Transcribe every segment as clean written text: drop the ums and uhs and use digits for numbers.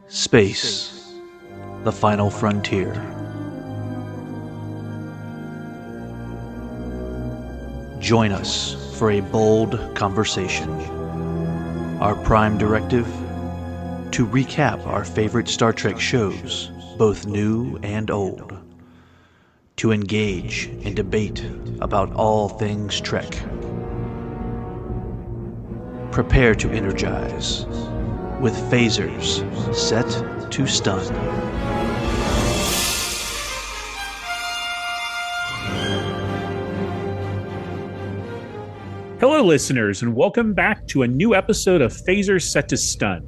Space, the final frontier. Join us for a bold conversation. Our prime directive: to recap our favorite Star Trek shows, both new and old. To engage in debate about all things Trek. Prepare to energize with phasers set to stun. Hello, listeners, and welcome back to a new episode of Phasers Set to Stun,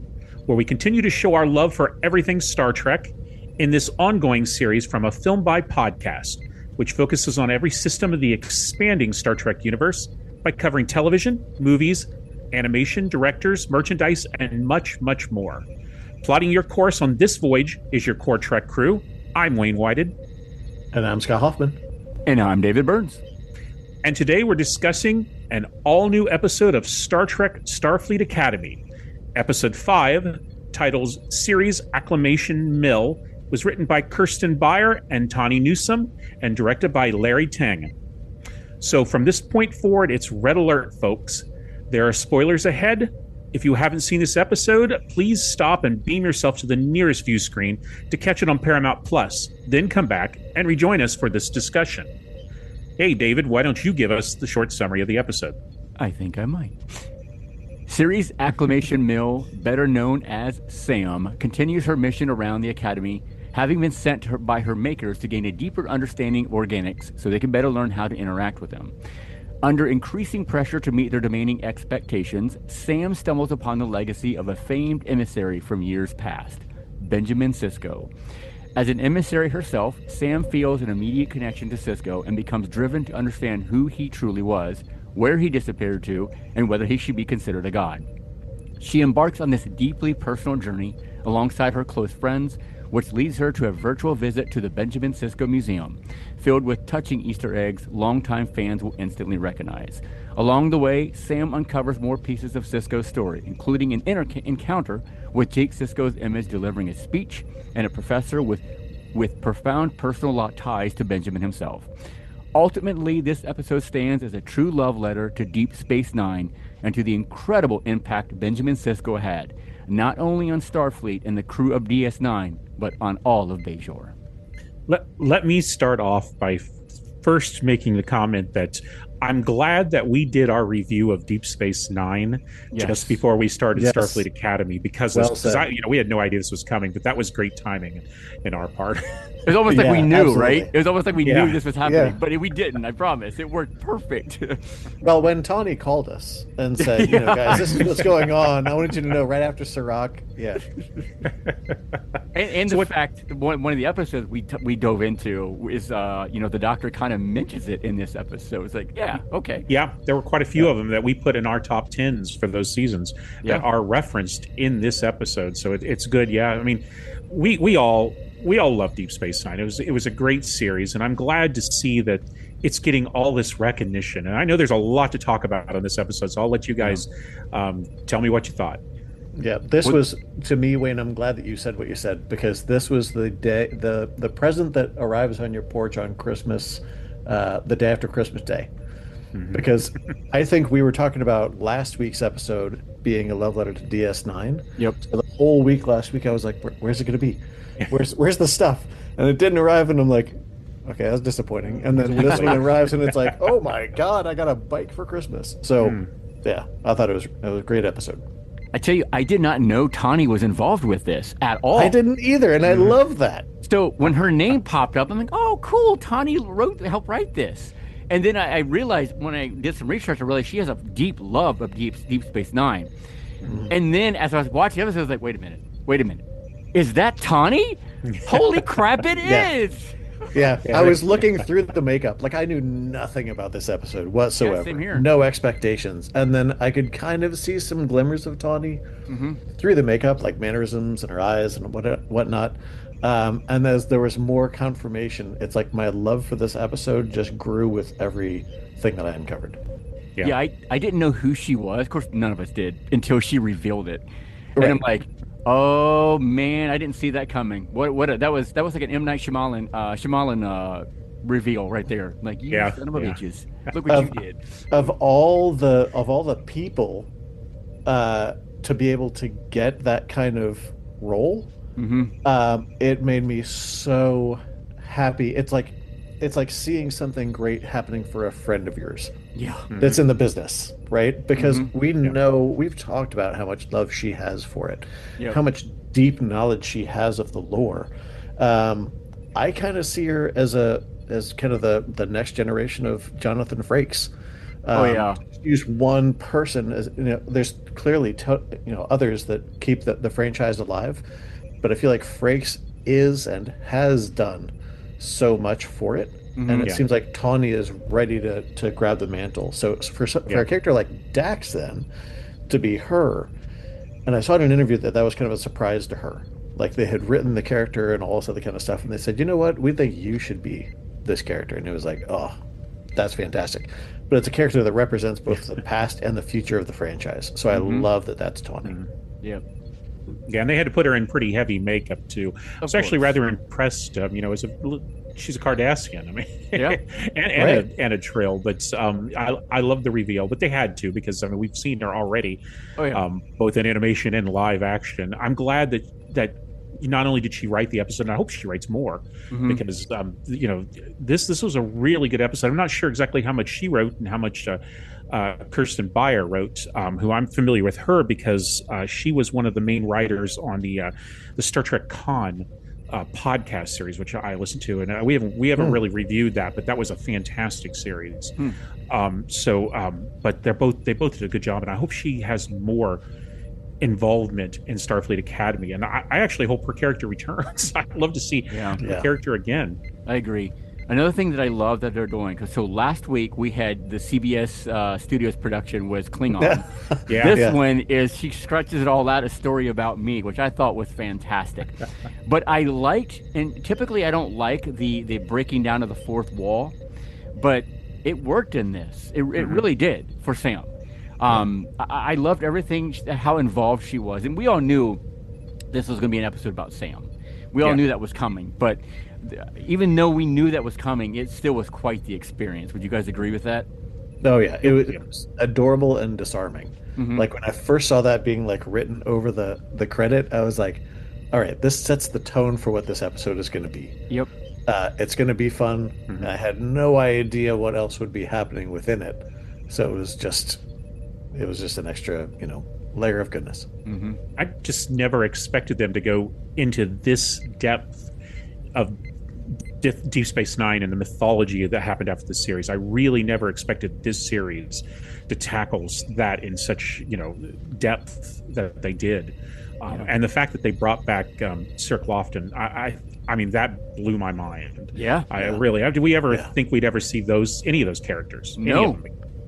where we continue to show our love for everything Star Trek in this ongoing series from a Film by Podcast, which focuses on every system of the expanding Star Trek universe by covering television, movies, animation, directors, merchandise, and much, much more. Plotting your course on this voyage is your core Trek crew. I'm Wayne Whited. And I'm Scott Hoffman. And I'm David Burns. And today we're discussing an all-new episode of Star Trek Starfleet Academy. Episode 5, titled Series Acclimation Mil, was written by Kirsten Beyer and Tawny Newsome and directed by Larry Teng. So from this point forward, it's red alert, folks. There are spoilers ahead. If you haven't seen this episode, please stop and beam yourself to the nearest view screen to catch it on Paramount Plus. Then come back and rejoin us for this discussion. Hey, David, why don't you give us the short summary of the episode? I think I might. Series Acclimation Mil, better known as Sam, continues her mission around the Academy, having been sent to her by her makers to gain a deeper understanding of organics so they can better learn how to interact with them. Under increasing pressure to meet their demanding expectations, Sam stumbles upon the legacy of a famed emissary from years past, Benjamin Sisko. As an emissary herself, Sam feels an immediate connection to Sisko and becomes driven to understand who he truly was, where he disappeared to, and whether he should be considered a god. She embarks on this deeply personal journey alongside her close friends, which leads her to a virtual visit to the Benjamin Sisko Museum, filled with touching Easter eggs longtime fans will instantly recognize. Along the way, Sam uncovers more pieces of Sisko's story, including an encounter with Jake Sisko's image delivering a speech and a professor with profound personal ties to Benjamin himself. Ultimately, this episode stands as a true love letter to Deep Space Nine and to the incredible impact Benjamin Sisko had, not only on Starfleet and the crew of DS9, but on all of Bajor. Let me start off by first making the comment that I'm glad that we did our review of Deep Space Nine just before we started Starfleet Academy, because we had no idea this was coming, but that was great timing in our part. It was almost like we knew, absolutely. Right? It was almost like we knew this was happening, but we didn't, I promise. It worked perfect. Well, when Tawny called us and said, guys, this is what's going on, I wanted you to know right after Sirach. Yeah. And the fact, one of the episodes we dove into is, the Doctor kind of mentions it in this episode. It's like, okay. Yeah, there were quite a few of them that we put in our top 10s for those seasons that are referenced in this episode. So it's good. Yeah, I mean, we all love Deep Space Nine. It was a great series, and I'm glad to see that it's getting all this recognition. And I know there's a lot to talk about on this episode, so I'll let you guys tell me what you thought. Yeah, this was, to me, Wayne, I'm glad that you said what you said, because this was the day, the present that arrives on your porch on Christmas, the day after Christmas Day. Mm-hmm. Because I think we were talking about last week's episode being a love letter to DS9. Yep. So the whole week last week, I was like, where's it going to be? Where's the stuff? And it didn't arrive, and I'm like, okay, that's disappointing. And then this one arrives, and it's like, oh my God, I got a bike for Christmas. So, I thought it was a great epised. I tell you, I did not know Tawny was involved with this at all. I didn't either, and I love that. So when her name popped up, I'm like, oh, cool, Tawny helped write this. And then I realized, when I did some research, I realized she has a deep love of Deep Space Nine. Mm-hmm. And then as I was watching the episode, I was like, wait a minute. Is that Tawny? Holy crap, it is! Yeah, I was looking through the makeup. Like, I knew nothing about this episode whatsoever. Yeah, same here. No expectations. And then I could kind of see some glimmers of Tawny through the makeup, like mannerisms and her eyes and whatnot. And as there was more confirmation, it's like my love for this episode just grew with everything that I uncovered. Yeah, I didn't know who she was. Of course, none of us did until she revealed it. Right. And I'm like, Oh man, I didn't see that coming. That was like an M. Night Shyamalan reveal right there. Like, you Yeah, son of a yeah. bitches. Look what you did. Of all the people to be able to get that kind of role, it made me so happy. It's like seeing something great happening for a friend of yours Yeah. that's in the business, right? Because we Yeah. know, we've talked about how much love she has for it, Yep. how much deep knowledge she has of the lore. I kind of see her as kind of the next generation of Jonathan Frakes. Oh yeah. Use one person as, there's clearly others that keep the franchise alive, but I feel like Frakes is and has done so much for it, and it Yeah. seems like Tawny is ready to grab the mantle. So for Yeah. a character like Dax, then to be her, and I saw in an interview that was kind of a surprise to her. Like, they had written the character and all this other kind of stuff, and they said, you know what, we think you should be this character, and it was like, oh, that's fantastic. But it's a character that represents both the past and the future of the franchise. So I love that that's Tawny. Yep. Yeah, and they had to put her in pretty heavy makeup too. I was actually course. rather impressed. She's a Cardassian. I mean, Yeah. and a Trill. But I love the reveal. But they had to, because I mean, we've seen her already, Oh yeah. both in animation and live action. I'm glad that not only did she write the episode, and I hope she writes more, because this was a really good episode. I'm not sure exactly how much she wrote and how much Kirsten Beyer wrote, who I'm familiar with her because she was one of the main writers on the Star Trek Con podcast series, which I listened to, and we haven't really reviewed that, but that was a fantastic series. But they both did a good job, and I hope she has more involvement in Starfleet Academy, and I actually hope her character returns. I'd love to see the character again. I agree. Another thing that I love that they're doing, because so last week we had the CBS Studios production was Klingon. This one is, she stretches it all out, a story about me, which I thought was fantastic. But I liked, and typically I don't like the breaking down of the fourth wall, but it worked in this. It really did for Sam. I loved everything, how involved she was, and we all knew this was going to be an episode about Sam. We all knew that was coming, but even though we knew that was coming, it still was quite the experience. Would you guys agree with that? Oh yeah, it was adorable and disarming. Like, when I first saw that being like written over the credit, I was like, all right, this sets the tone for what this episode is going to be. Yep. It's going to be fun. I had no idea what else would be happening within it, so it was just an extra, layer of goodness. I just never expected them to go into this depth of Deep Space Nine and the mythology that happened after the series. I really never expected this series to tackle that in such depth that they did, and the fact that they brought back Sir Lofton, I mean, that blew my mind. Really. Did we ever think we'd ever see any of those characters? No.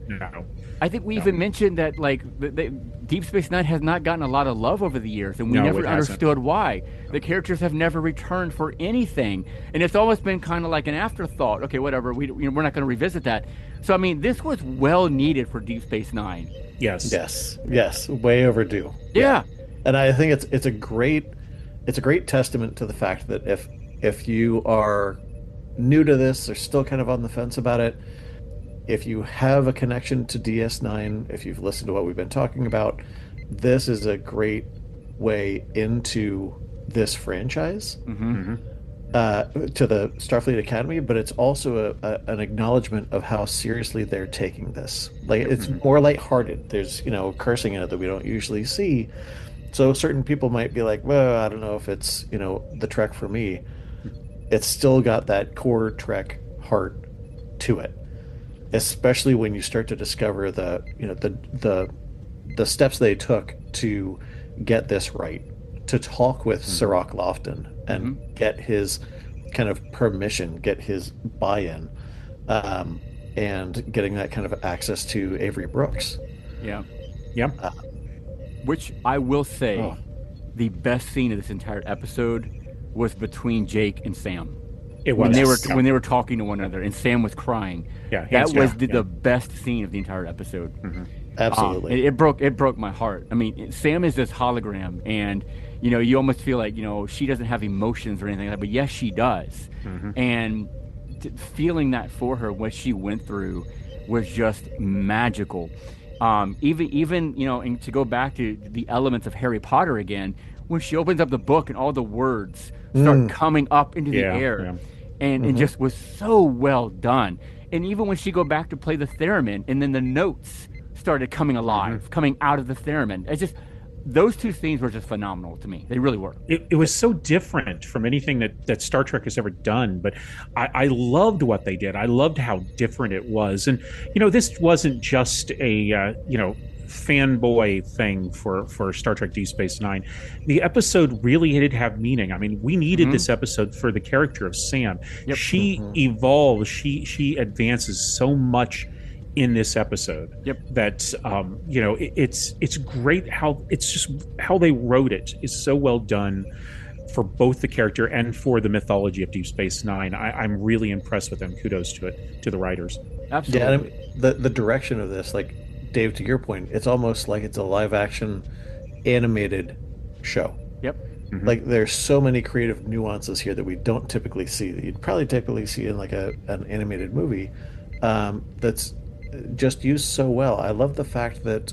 No. I think we even mentioned that, like, the Deep Space Nine has not gotten a lot of love over the years, and we never understood why. The characters have never returned for anything, and it's always been kind of like an afterthought. Okay, whatever, we're not going to revisit that. So, I mean, this was well needed for Deep Space Nine. Yes, way overdue. Yeah. And I think it's a great testament to the fact that if you are new to this or still kind of on the fence about it, if you have a connection to DS9, if you've listened to what we've been talking about, this is a great way into this franchise, to the Starfleet Academy, but it's also an acknowledgement of how seriously they're taking this. Like, it's more lighthearted. There's, cursing in it that we don't usually see. So certain people might be like, well, I don't know if it's, the Trek for me. It's still got that core Trek heart to it. Especially when you start to discover the steps they took to get this right, to talk with Sirach Lofton and get his kind of permission, get his buy-in, and getting that kind of access to Avery Brooks. Yeah. Which I will say, the best scene of this entire episode was between Jake and Sam. It was when they were talking to one another, and Sam was crying. Yeah, that was the best scene of the entire episode. Absolutely. It broke my heart. I mean, Sam is this hologram, and you almost feel like she doesn't have emotions or anything like that, but yes, she does. And feeling that for her, what she went through, was just magical. Even and to go back to the elements of Harry Potter again, when she opens up the book and all the words start coming up into the air, and just was so well done. And even when she go back to play the theremin, and then the notes started coming alive, coming out of the theremin, it's just, those two scenes were just phenomenal to me. They really were. It was so different from anything that Star Trek has ever done, but I loved what they did. I loved how different it was. And, this wasn't just a, fanboy thing for Star Trek Deep Space Nine. The episode really did have meaning. I mean, we needed this episode for the character of Sam. She evolves, she advances so much in this episode that it's great how it's just how they wrote it is so well done for both the character and for the mythology of Deep Space Nine. I'm really impressed with them. Kudos to the writers. Absolutely. Yeah, I mean, the direction of this, like Dave, to your point, it's almost like it's a live action animated show. Like there's so many creative nuances here that we don't typically see, that you'd probably typically see in like an animated movie, that's just used so well. I love the fact that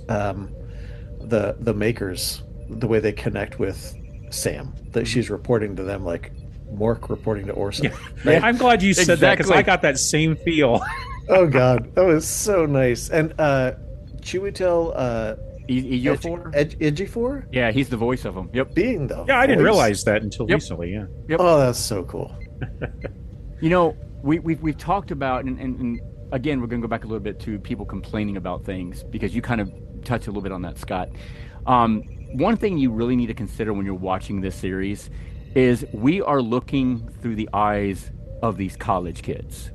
the makers, the way they connect with Sam, that she's reporting to them like Mork reporting to Orson. Right? I'm glad you said that, because I got that same feel. Oh God, that was so nice. And Chiwetel Ejiofor? Yeah, he's the voice of him. Being though. Yeah, I didn't realize that until recently. Yeah. Oh, that's so cool. We've talked about, and again, we're going to go back a little bit to people complaining about things, because you kind of touched a little bit on that, Scott. One thing you really need to consider when you're watching this series is we are looking through the eyes of these college kids.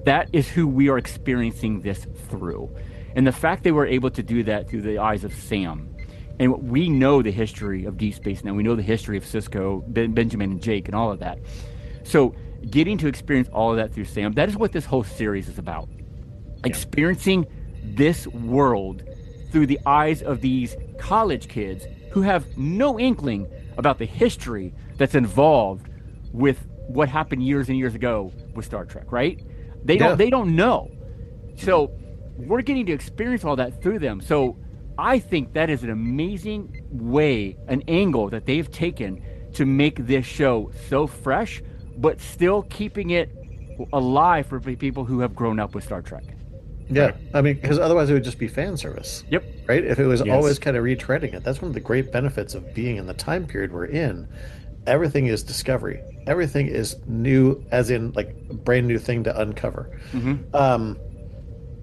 That is who we are experiencing this through. And the fact they were able to do that through the eyes of Sam. And we know the history of Deep Space Nine. We know the history of Sisko, Benjamin, and Jake, and all of that. So getting to experience all of that through Sam, that is what this whole series is about. Experiencing this world through the eyes of these college kids who have no inkling about the history that's involved with what happened years and years ago with Star Trek, right? They don't know. So we're getting to experience all that through them. So I think that is an amazing way, an angle that they've taken to make this show so fresh, but still keeping it alive for people who have grown up with Star Trek. Yeah, I mean, because otherwise it would just be fan service. Right? If it was always kind of retreading it. That's one of the great benefits of being in the time period we're in. Everything is discovery. Everything is new, as in like a brand new thing to uncover.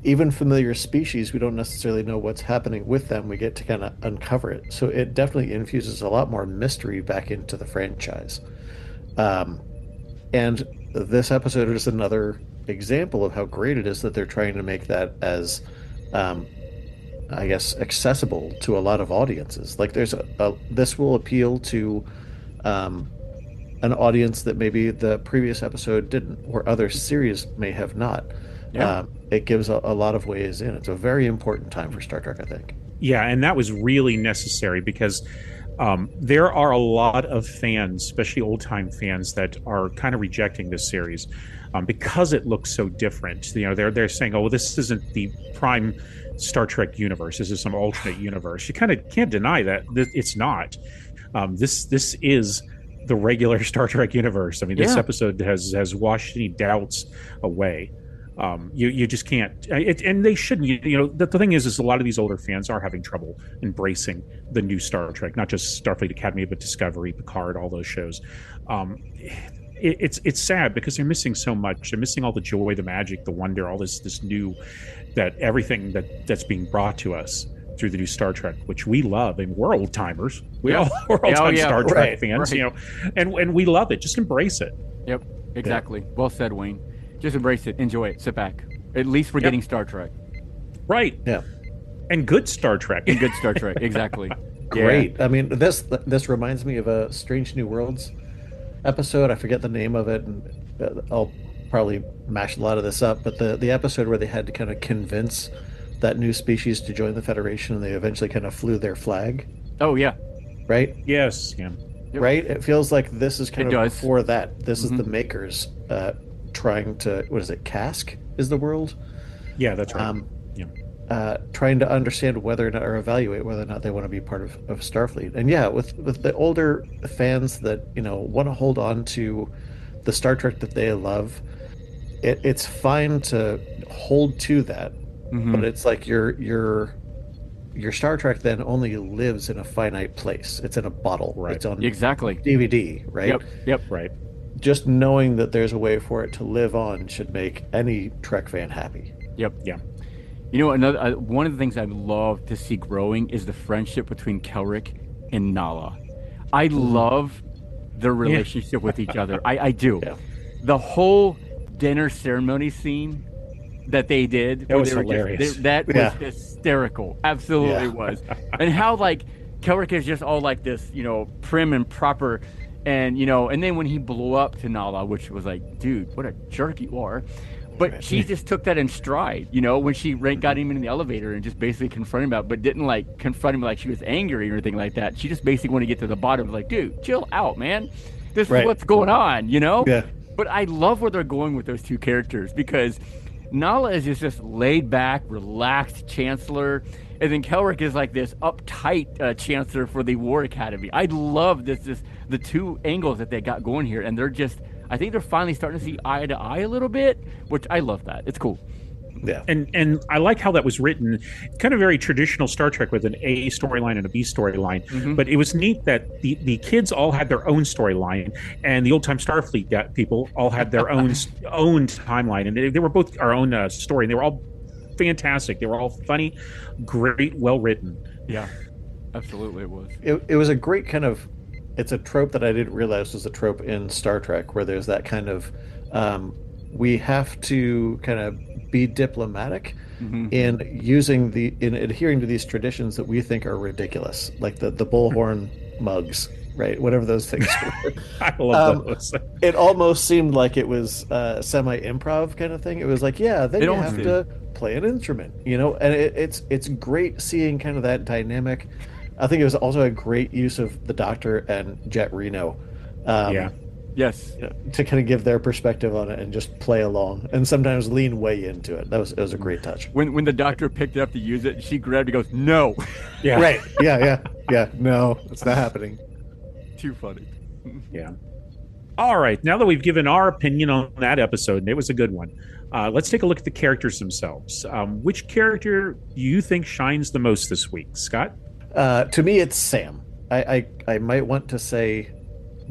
Even familiar species, we don't necessarily know what's happening with them. We get to kind of uncover it. So it definitely infuses a lot more mystery back into the franchise. And this episode is another example of how great it is that they're trying to make that as, I guess, accessible to a lot of audiences. Like there's this will appeal to an audience that maybe the previous episode didn't, or other series may have not. It gives a lot of ways in. It's a very important time for Star Trek, I think. Yeah, and that was really necessary, because there are a lot of fans, especially old-time fans, that are kind of rejecting this series because it looks so different. They're saying, "Oh, well, this isn't the prime Star Trek universe. This is some alternate universe." You kind of can't deny that it's not. This is the regular Star Trek universe. I mean, this episode has washed any doubts away. You just can't, and they shouldn't. The thing is a lot of these older fans are having trouble embracing the new Star Trek, not just Starfleet Academy, but Discovery, Picard, all those shows. It's sad because they're missing so much. They're missing all the joy, the magic, the wonder, all this new, that everything that's being brought to us through the new Star Trek, which we love, and we're old timers. We're old-time Star Trek fans, and we love it. Just embrace it. Yep, exactly. Well said, Wayne. Just embrace it, enjoy it, sit back. At least we're getting Star Trek. Right. Yeah. And good Star Trek. And good Star Trek, exactly. Great. I mean, this reminds me of a Strange New Worlds episode. I forget the name of it, and I'll probably mash a lot of this up, but the episode where they had to kind of convince that new species to join the Federation, and they eventually kind of flew their flag, Oh yeah. right? Yes. Yeah. Yep. Right? It feels like this is kind It of does. before that. This is Mhm. the makers trying to, what is it, cask is the world? Yeah. That's right. Um, Yeah. Trying to understand whether or not, or evaluate whether or not they want to be part of Starfleet. And yeah, with the older fans that, want to hold on to the Star Trek that they love, it's fine to hold to that, but Mhm. it's like your Star Trek then only lives in a finite place. It's in a bottle. Right. It's on Exactly. DVD, right? Yep. Yep. Right. Just knowing that there's a way for it to live on should make any Trek fan happy. Yep. Yeah. You know, another one of the things I love to see growing is the friendship between Kelrick and Nala. I love their relationship with each other. I do. Yeah. The whole dinner ceremony scene that they did, That where was they were hilarious. that Yeah. was hysterical. Absolutely Yeah. was. And how like Kelrick is just all like this, prim and proper. And and then when he blew up to Nala, which was like, dude, what a jerk you are. But Right. she just took that in stride, when she got him in the elevator and just basically confronted him about, but didn't like confront him like she was angry or anything like that. She just basically wanted to get to the bottom, like, dude, chill out, man. This Right. is what's going on, Yeah. But I love where they're going with those two characters because Nala is just laid back, relaxed chancellor, and then Kelrick is like this uptight chancellor for the War Academy. I love this the two angles that they got going here, and I think they're finally starting to see eye to eye a little bit, which I love that. It's cool. Yeah. And I like how that was written, kind of very traditional Star Trek with an A storyline and a B storyline. Mhm. But it was neat that the kids all had their own storyline, and the old time Starfleet people all had their own timeline, and they were both our own story, and they were all fantastic. They were all funny, great, well written. Yeah, absolutely, it was. It was a great kind of, it's a trope that I didn't realize was a trope in Star Trek, where there's that kind of, we have to kind of be diplomatic in adhering to these traditions that we think are ridiculous, like the bullhorn mugs, right? Whatever those things were. I love those. It almost seemed like it was semi-improv kind of thing. It was like, yeah, then It you almost have to play an instrument, and it's great seeing kind of that dynamic. I think it was also a great use of the Doctor and Jet Reno. Yeah. Yes. To kind of give their perspective on it and just play along and sometimes lean way into it. It was a great touch. When the Doctor picked it up to use it, she grabbed it and goes, no. Yeah. Right. Yeah. No, it's not happening. Too funny. Yeah. All right. Now that we've given our opinion on that episode, and it was a good one, let's take a look at the characters themselves. Which character do you think shines the most this week, Scott? To me, it's Sam. I might want to say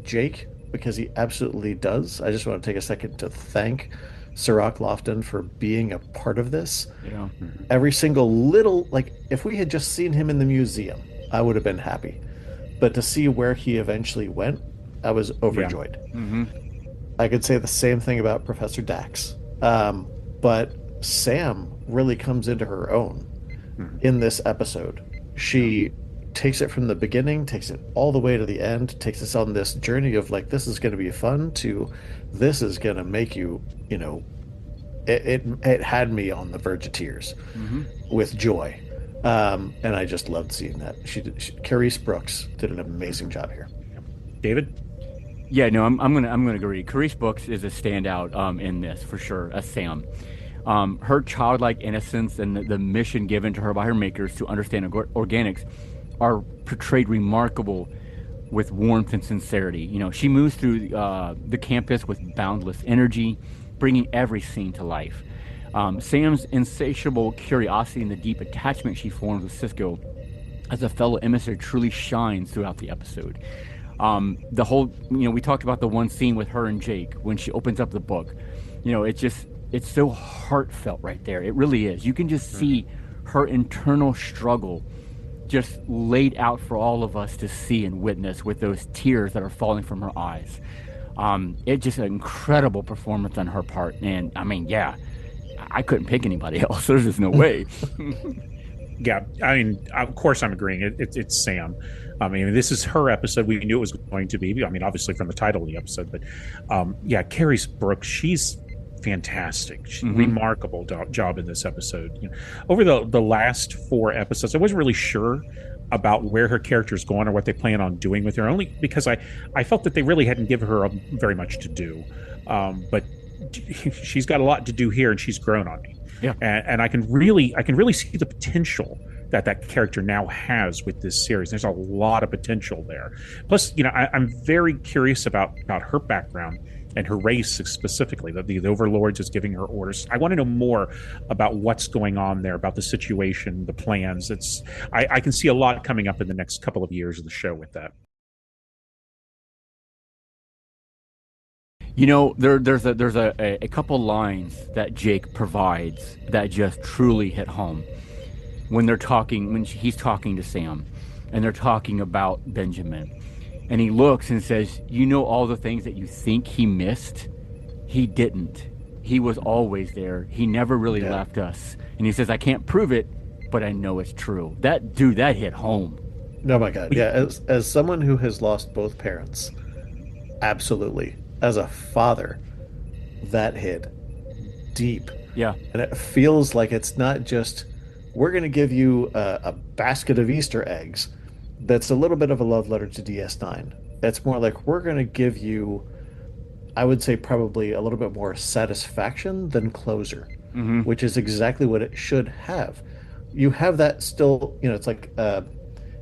Jake, because he absolutely does. I just want to take a second to thank Sirach Lofton for being a part of this. Yeah. Every single little, like, if we had just seen him in the museum, I would have been happy. But to see where he eventually went, I was overjoyed. Mm-hmm. I could say the same thing about Professor Dax. But Sam really comes into her own in this episode. She takes it from the beginning, takes it all the way to the end, takes us on this journey of like, this is going to be fun, to this is going to make you, it had me on the verge of tears with joy. And I just loved seeing that. Carice Brooks did an amazing job here. David? Yeah, no, I'm gonna agree. Carice Brooks is a standout in this for sure. As Sam, her childlike innocence and the mission given to her by her makers to understand organics are portrayed remarkable with warmth and sincerity. She moves through the campus with boundless energy, bringing every scene to life. Sam's insatiable curiosity and the deep attachment she forms with Sisko as a fellow emissary truly shines throughout the episode. The whole, we talked about the one scene with her and Jake when she opens up the book. It's so heartfelt right there. It really is. You can just see her internal struggle just laid out for all of us to see and witness with those tears that are falling from her eyes. It's just an incredible performance on her part. And I mean, yeah, I couldn't pick anybody else. There's just no way. Yeah, I mean, of course I'm agreeing. It's Sam. I mean, this is her episode. We knew it was going to be. I mean, obviously from the title of the episode, but yeah, Carice Brooks, she's fantastic. Remarkable job in this episode. Over the last 4 episodes, I wasn't really sure about where her character is going or what they plan on doing with her, only because I felt that they really hadn't given her very much to do. But she's got a lot to do here, and she's grown on me. Yeah, and I can really see the potential that character now has with this series. There's a lot of potential there. Plus, I'm very curious about her background and her race specifically. The Overlords is giving her orders. I want to know more about what's going on there, about the situation, the plans. I can see a lot coming up in the next couple of years of the show with that. There's a couple lines that Jake provides that just truly hit home when he's talking to Sam, and they're talking about Benjamin, and he looks and says, all the things that you think he missed, he didn't. He was always there. He never really left us. And he says, I can't prove it, but I know it's true. That hit home. Oh my God. Yeah. As someone who has lost both parents, absolutely. As a father, that hit deep. Yeah. And it feels like it's not just, we're going to give you a basket of Easter eggs that's a little bit of a love letter to DS9. It's more like, we're going to give you, I would say, probably a little bit more satisfaction than closure, which is exactly what it should have. You have that still, it's like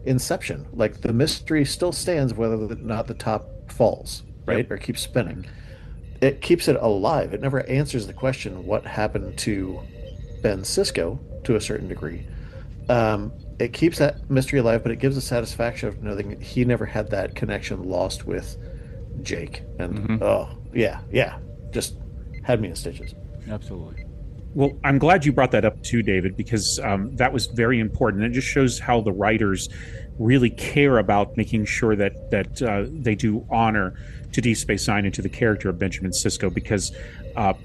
Inception. Like, the mystery still stands whether or not the top falls. Right? Or keeps spinning. It keeps it alive. It never answers the question, what happened to Ben Sisko, to a certain degree. It keeps that mystery alive, but it gives the satisfaction of knowing he never had that connection lost with Jake. And just had me in stitches. Absolutely. Well, I'm glad you brought that up too, David, because that was very important. It just shows how the writers really care about making sure that they do honor to Deep Space Nine and to the character of Benjamin Sisko, because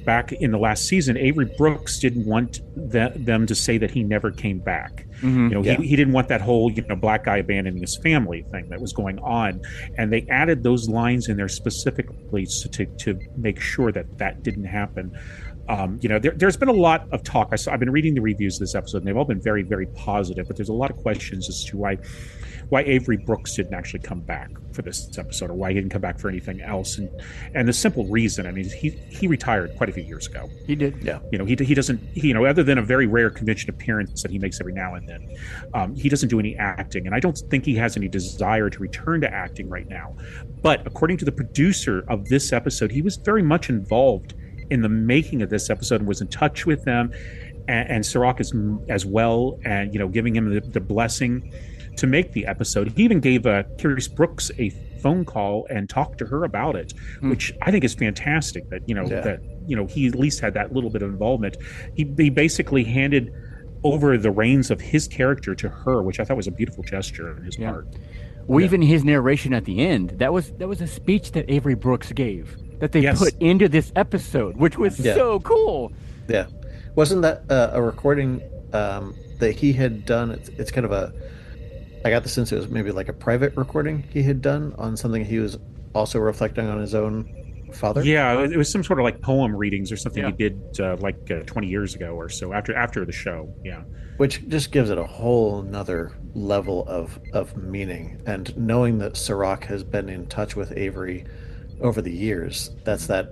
back in the last season, Avery Brooks didn't want them to say that he never came back. He didn't want that whole black guy abandoning his family thing that was going on, and they added those lines in there specifically to make sure that didn't happen. There's been a lot of talk. I've been reading the reviews of this episode, and they've all been very, very positive, but there's a lot of questions as to why Avery Brooks didn't actually come back for this episode, or why he didn't come back for anything else. And the simple reason, I mean, he retired quite a few years ago. He did. Yeah. He doesn't, other than a very rare convention appearance that he makes every now and then, he doesn't do any acting. And I don't think he has any desire to return to acting right now. But according to the producer of this episode, he was very much involved in the making of this episode and was in touch with them and Sirach as well, and giving him the blessing to make the episode. He even gave Curious Brooks a phone call and talked to her about it, which I think is fantastic. That he at least had that little bit of involvement. He basically handed over the reins of his character to her, which I thought was a beautiful gesture on his part. Well, even his narration at the end, that was a speech that Avery Brooks gave that they put into this episode, which was so cool. Yeah. Wasn't that a recording that he had done? It's kind of I got the sense it was maybe like a private recording he had done on something he was also reflecting on his own father. Yeah, it was some sort of like poem readings or something he did 20 years ago or so after the show. Yeah. Which just gives it a whole nother level of meaning. And knowing that Sirach has been in touch with Avery over the years, that's that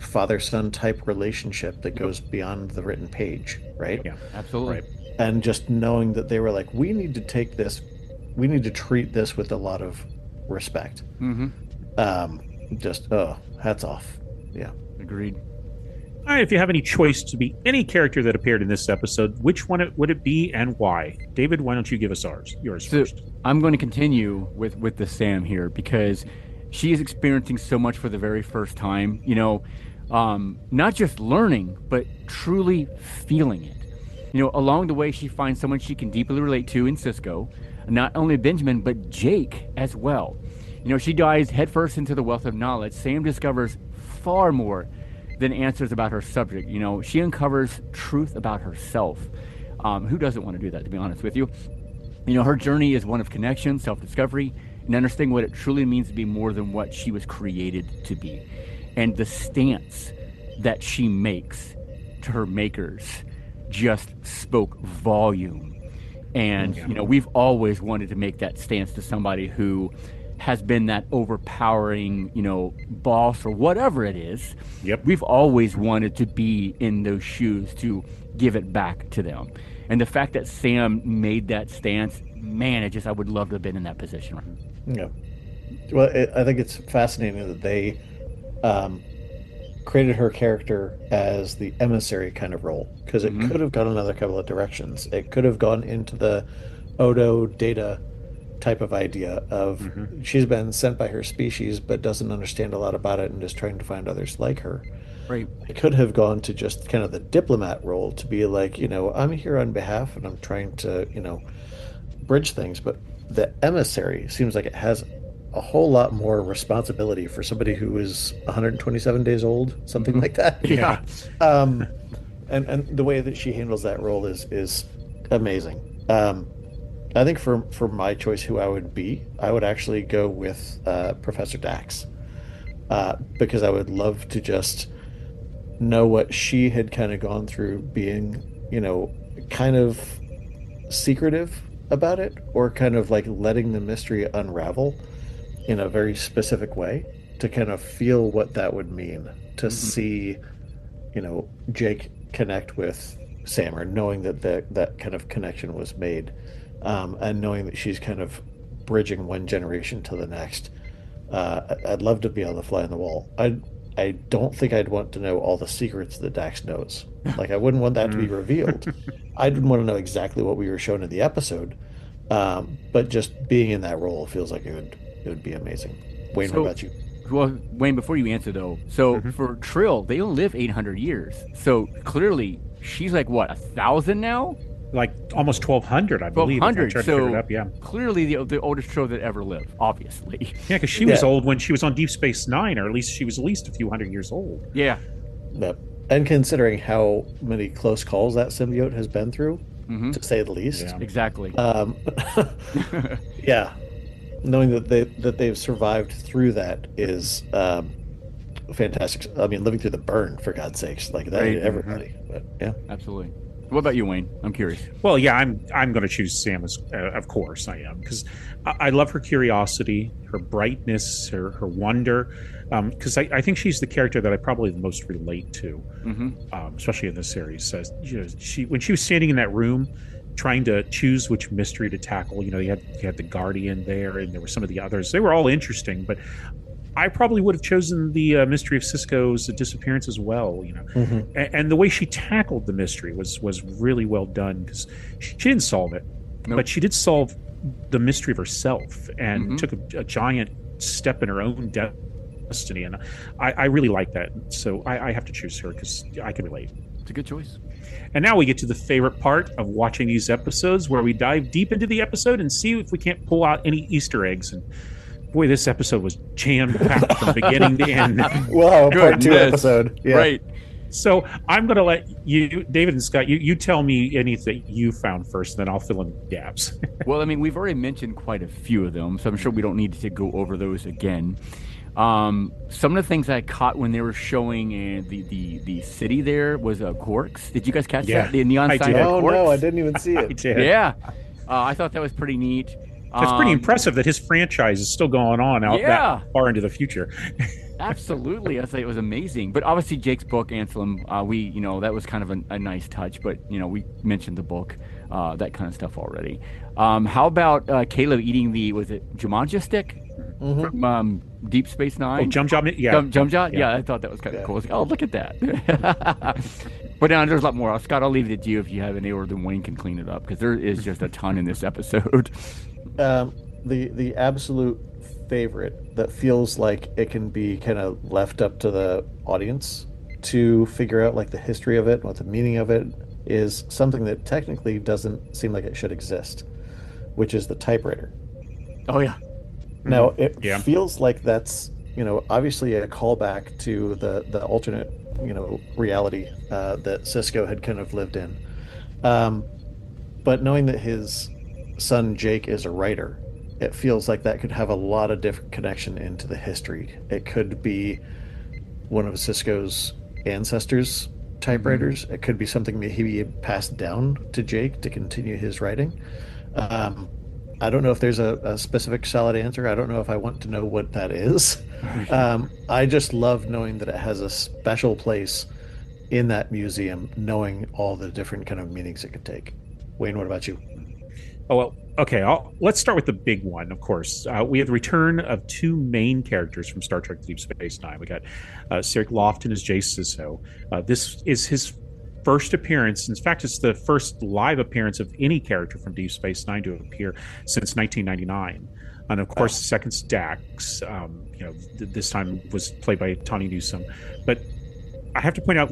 father-son type relationship that goes beyond the written page, right? Yeah, absolutely. Right. And just knowing that they were like, we need to treat this with a lot of respect. Hats off. Yeah. Agreed. All right, if you have any choice to be any character that appeared in this episode, which one would it be and why? David, why don't you give us yours first? I'm going to continue with the Sam here, because she is experiencing so much for the very first time, not just learning, but truly feeling it. Along the way, she finds someone she can deeply relate to in Sisko, not only Benjamin, but Jake as well. She dives headfirst into the wealth of knowledge. Sam discovers far more than answers about her subject. She uncovers truth about herself. Who doesn't want to do that, to be honest with you? Her journey is one of connection, self-discovery, and understanding what it truly means to be more than what she was created to be. And the stance that she makes to her makers just spoke volume. And, we've always wanted to make that stance to somebody who has been that overpowering, boss or whatever it is. Yep. We've always wanted to be in those shoes to give it back to them. And the fact that Sam made that stance, man, I would love to have been in that position. Yeah. Well, I think it's fascinating that they created her character as the emissary kind of role, because it could have gone another couple of directions. It could have gone into the Odo Data type of idea of she's been sent by her species but doesn't understand a lot about it and is trying to find others like her. Right. It could have gone to just kind of the diplomat role, to be like, I'm here on behalf and I'm trying to, bridge things. But the emissary seems like it has a whole lot more responsibility for somebody who is 127 days old, something like that. Yeah. And the way that she handles that role is amazing. I think for my choice, who I would actually go with Professor Dax, because I would love to just know what she had kind of gone through, being, kind of secretive about it, or kind of like letting the mystery unravel in a very specific way, to kind of feel what that would mean to see, Jake connect with Sam, or knowing that kind of connection was made, and knowing that she's kind of bridging one generation to the next. I'd love to be on the fly on the wall. I don't think I'd want to know all the secrets that Dax knows. Like, I wouldn't want that to be revealed. I didn't want to know exactly what we were shown in the episode, but just being in that role feels like it would be amazing. Wayne, what about you? Well, Wayne, before you answer though, so for Trill, they only live 800 years. So clearly, she's like what, 1,000 now? Like almost 1,200, I believe. 1,200. So it up, yeah. Clearly, the oldest Trill that ever lived, obviously. Yeah, because she was old when she was on Deep Space Nine, or at least she was at least a few hundred years old. Yeah. Yep. And considering how many close calls that symbiote has been through, to say the least. Yeah. Exactly. Yeah. Knowing that they've survived through that is fantastic. I mean, living through the burn, for God's sakes, like that, Right. everybody. But yeah, Absolutely. What about you, Wayne? I'm curious. Well, yeah, I'm going to choose Sam, as of course I am, because I love her curiosity, her brightness, her wonder, because I think she's the character that I probably the most relate to, especially in this series. So, when she was standing in that room, trying to choose which mystery to tackle, you had the Guardian there, and there were some of the others. They were all interesting, but I probably would have chosen the mystery of Sisko's disappearance as well. And the way she tackled the mystery was really well done, because she didn't solve it, but she did solve the mystery of herself, and took a giant step in her own destiny. And I really like that. So I have to choose her because I can relate. It's a good choice. And now we get to the favorite part of watching these episodes, where we dive deep into the episode and see if we can't pull out any Easter eggs. And boy, this episode was jammed-packed from beginning to end. Wow, part 2 episode. Yeah. Right. So I'm going to let you, David and Scott, you tell me anything you found first, and then I'll fill in the gaps. Well, I mean, we've already mentioned quite a few of them, so I'm sure we don't need to go over those again. Some of the things I caught when they were showing the city there was Quarks. Did you guys catch that? The neon sign. Oh, no, I didn't even see it. I did. Yeah. I thought that was pretty neat. It's pretty impressive that his franchise is still going on out that far into the future. Absolutely. I thought it was amazing. But obviously Jake's book, Anselm, that was kind of a nice touch, but we mentioned the book, that kind of stuff already. How about Caleb eating was it Jumanji stick? From Deep Space Nine? Oh, Jum-Jum, yeah. Jum-Jum? Yeah, I thought that was kind of cool. I was like, oh, look at that. But there's a lot more. Scott, I'll leave it to you if you have any, or then Wayne can clean it up, because there is just a ton in this episode. The absolute favorite that feels like it can be kind of left up to the audience to figure out, like, the history of it, what the meaning of it is, something that technically doesn't seem like it should exist, which is the typewriter. Oh, yeah. Now, it feels like that's, obviously a callback to the alternate, reality that Sisko had kind of lived in. But knowing that his son Jake is a writer, it feels like that could have a lot of different connection into the history. It could be one of Sisko's, ancestors' typewriters. It could be something that he passed down to Jake to continue his writing. I don't know if there's a specific solid answer. I don't know if I want to know what that is. I just love knowing that it has a special place in that museum, knowing all the different kind of meanings it could take. Wayne, what about you? Oh, well, okay. Let's start with the big one, of course. We have the return of two main characters from Star Trek Deep Space Nine. We got Sarek Lofton as Jay Sisko. This is his first appearance. In fact, it's the first live appearance of any character from Deep Space Nine to appear since 1999. And of course, the second's Dax. This time was played by Tawny Newsome. But I have to point out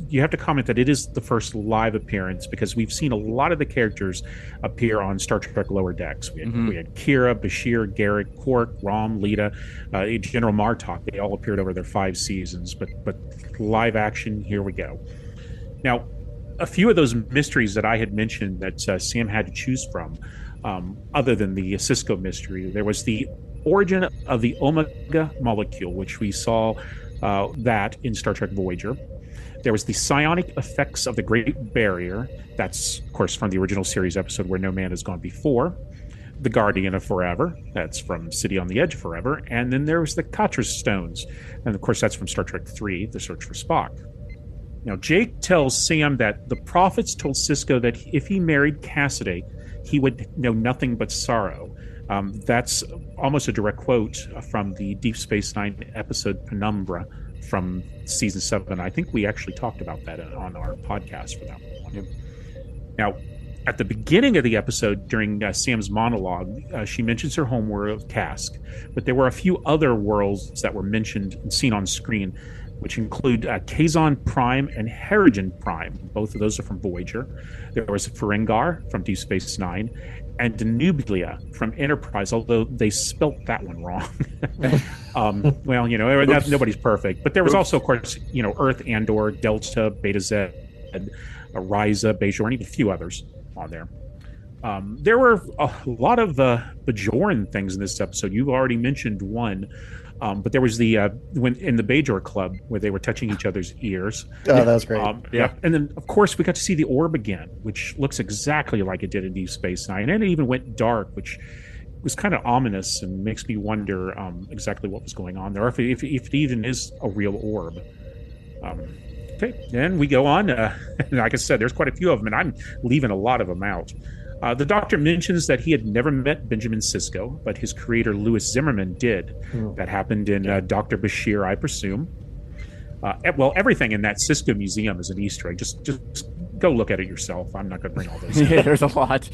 you have to comment that it is the first live appearance, because we've seen a lot of the characters appear on Star Trek Lower Decks. We had Kira, Bashir, Garrick, Quark, Rom, Lita, General Martok. They all appeared over their 5 seasons, but live action, here we go. Now, a few of those mysteries that I had mentioned that Sam had to choose from, other than the Sisko mystery, there was the origin of the Omega molecule, which we saw that in Star Trek Voyager. There was the psionic effects of the Great Barrier. That's, of course, from the original series episode Where No Man Has Gone Before. The Guardian of Forever. That's from City on the Edge of Forever. And then there was the Katras Stones. And, of course, that's from Star Trek III, The Search for Spock. Now, Jake tells Sam that the prophets told Sisko that if he married Cassidy, he would know nothing but sorrow. That's almost a direct quote from the Deep Space Nine episode Penumbra from season 7. I think we actually talked about that on our podcast for that one. Yep. Now, at the beginning of the episode, during Sam's monologue, she mentions her home world of Kask, but there were a few other worlds that were mentioned and seen on screen, which include Kazon Prime and Herigen Prime. Both of those are from Voyager. There was Ferengar from Deep Space Nine, and Denublia from Enterprise, although they spelt that one wrong. Well, nobody's perfect. But there was also, of course, Earth, Andor, Delta, Beta Z, Ryza, Bajor, and even a few others on there. There were a lot of Bajoran things in this episode. You've already mentioned one. But there was the when in the Bajor Club where they were touching each other's ears. Oh, that was great. Yeah, and then of course we got to see the orb again, which looks exactly like it did in Deep Space Nine, and it even went dark, which was kind of ominous and makes me wonder exactly what was going on there, or if it even is a real orb. Okay, then we go on. Like I said, there's quite a few of them, and I'm leaving a lot of them out. The Doctor mentions that he had never met Benjamin Sisko, but his creator, Louis Zimmerman, did. That happened in Dr. Bashir, I presume. Well, everything in that Sisko museum is an Easter egg. Just go look at it yourself. I'm not going to bring all those. Yeah, there's a lot.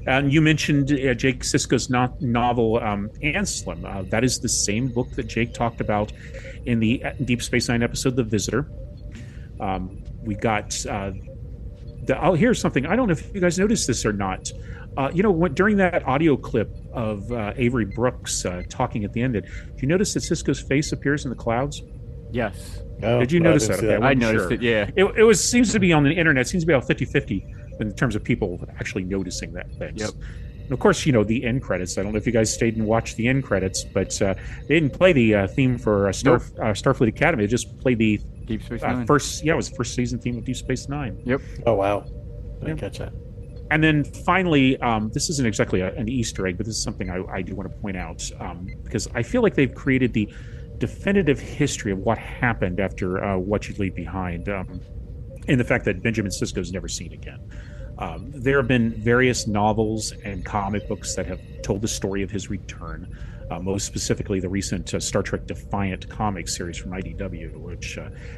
And you mentioned Jake Sisko's novel, Anselm. That is the same book that Jake talked about in the Deep Space Nine episode, The Visitor. We got... here's something. I don't know if you guys noticed this or not. During that audio clip of Avery Brooks talking at the end, did you notice that Sisko's face appears in the clouds? Yes. Oh, did you notice that? Okay, I noticed it, yeah. It seems to be on the internet. Seems to be about 50-50 in terms of people actually noticing that thing. Yep. And of course, the end credits. I don't know if you guys stayed and watched the end credits, but they didn't play the theme for Starfleet Academy. They just played the Deep Space Nine. it was the first season theme of Deep Space Nine. Yep. Oh, wow. I didn't catch that. And then finally, this isn't exactly an Easter egg, but this is something I do want to point out, because I feel like they've created the definitive history of what happened after What You Leave Behind, and the fact that Benjamin Sisko is never seen again. There have been various novels and comic books that have told the story of his return. Most specifically, the recent Star Trek Defiant comic series from IDW, which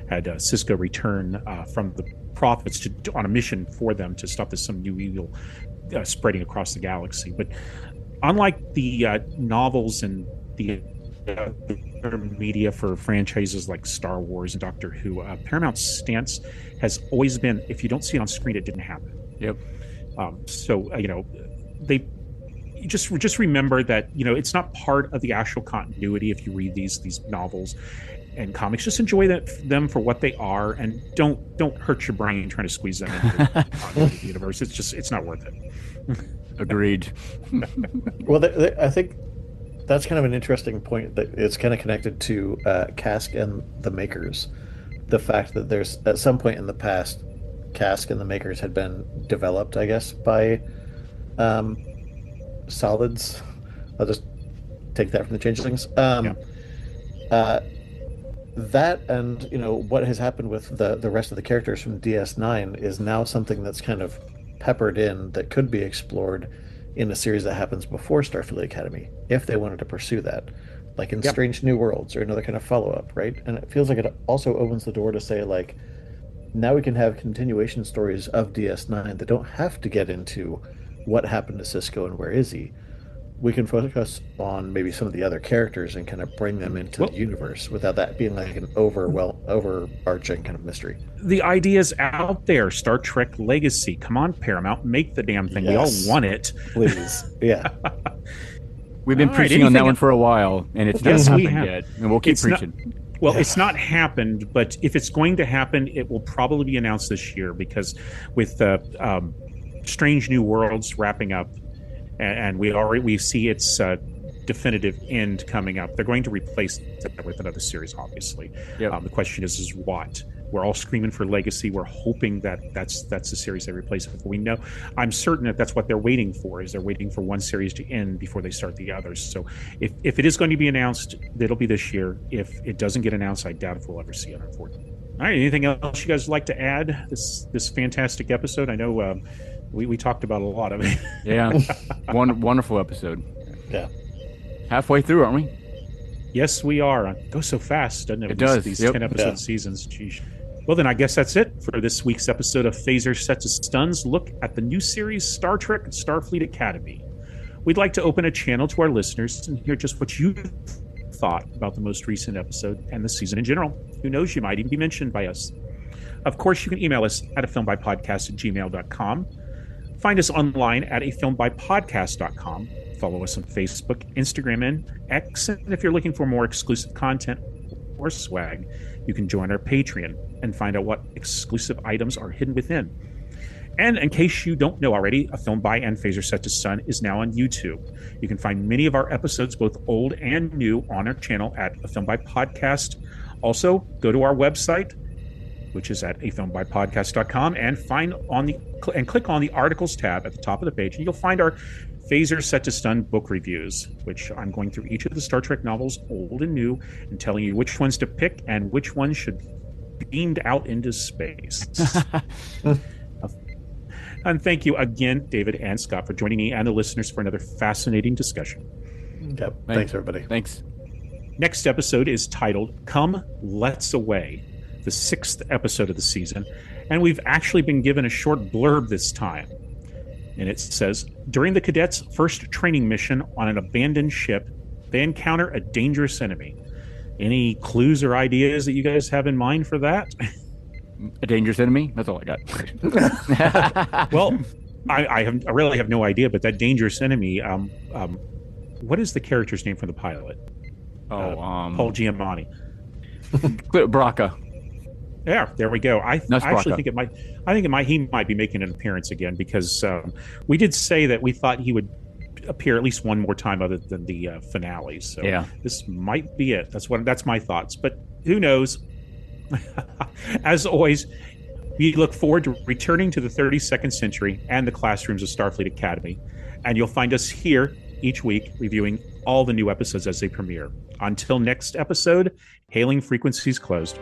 had Sisko return from the Prophets on a mission for them to stop some new evil spreading across the galaxy. But unlike the novels and the media for franchises like Star Wars and Doctor Who, Paramount's stance has always been, if you don't see it on screen, it didn't happen. Yep. They just remember that it's not part of the actual continuity. If you read these novels and comics, just enjoy them for what they are, and don't hurt your brain trying to squeeze them into the continuity of the universe. It's not worth it. Agreed. Well, I think That's kind of an interesting point that it's kind of connected to Cask and the Makers. The fact that there's at some point in the past, Cask and the Makers had been developed, I guess, by um, Solids. I'll just take that from the changelings. Yeah. Uh, that and what has happened with the rest of the characters from DS9 is now something that's kind of peppered in that could be explored in a series that happens before Starfleet Academy if they wanted to pursue that, like in Yep. Strange New Worlds or another kind of follow-up, right? And it feels like it also opens the door to say, like, now we can have continuation stories of DS9 that don't have to get into what happened to Cisco and where is he. We can focus on maybe some of the other characters and kind of bring them into Well- the universe without that being like an overarching kind of mystery. The idea's out there. Star Trek Legacy. Come on, Paramount, make the damn thing. We all Yes. want it. Please. Yeah. We've been All right, preaching on that anything- one for a while, and it's not Yes, we happened have. yet, and we'll keep It's not- preaching. Well, it's not happened, but if it's going to happen, it will probably be announced this year because with Strange New Worlds wrapping up, and we see its definitive end coming up. They're going to replace that with another series, obviously. Yep. The question is what? We're all screaming for Legacy. We're hoping that that's the series they replace it with. We know, I'm certain that that's what they're waiting for. Is they're waiting for one series to end before they start the others. So if it is going to be announced, it'll be this year. If it doesn't get announced, I doubt if we'll ever see it. Unfortunately. All right. Anything else you guys would like to add? This fantastic episode. I know we talked about a lot of it. Yeah, wonderful episode. Yeah. Halfway through, aren't we? Yes, we are. It goes so fast, doesn't it? It does. These Yep. 10 episode Yeah. seasons. Jeez. Well, then I guess that's it for this week's episode of Phaser Set to Stuns. Look at the new series Star Trek Starfleet Academy. We'd like to open a channel to our listeners and hear just what you thought about the most recent episode and the season in general. Who knows, you might even be mentioned by us. Of course, you can email us at afilmbypodcast@gmail.com. Find us online at afilmbypodcast.com. Follow us on Facebook, Instagram, and X. And if you're looking for more exclusive content or swag, you can join our Patreon and find out what exclusive items are hidden within. And in case you don't know already, A Film By and Phaser Set to Stun is now on YouTube. You can find many of our episodes, both old and new, on our channel at A Film By Podcast. Also, go to our website, which is at afilmbypodcast.com, and click on the articles tab at the top of the page, and you'll find our Phaser Set to Stun book reviews, which I'm going through each of the Star Trek novels, old and new, and telling you which ones to pick and which ones should be beamed out into space. And thank you again, David and Scott, for joining me and the listeners for another fascinating discussion. Yep. Thanks, everybody. Thanks. Next episode is titled Come Let's Away, the 6th episode of the season, and we've actually been given a short blurb this time. And it says, during the cadets' first training mission on an abandoned ship, they encounter a dangerous enemy. Any clues or ideas that you guys have in mind for that? A dangerous enemy? That's all I got. Well, I really have no idea, but that dangerous enemy, what is the character's name from the pilot? Paul Giamatti. Braca. Yeah, there we go. I That's actually Braca. he might be making an appearance again because we did say that we thought he would appear at least one more time other than the finale. So Yeah. this might be it. That's my thoughts, but who knows? As always, we look forward to returning to the 32nd century and the classrooms of Starfleet Academy, and you'll find us here each week reviewing all the new episodes as they premiere. Until next episode, hailing frequencies closed.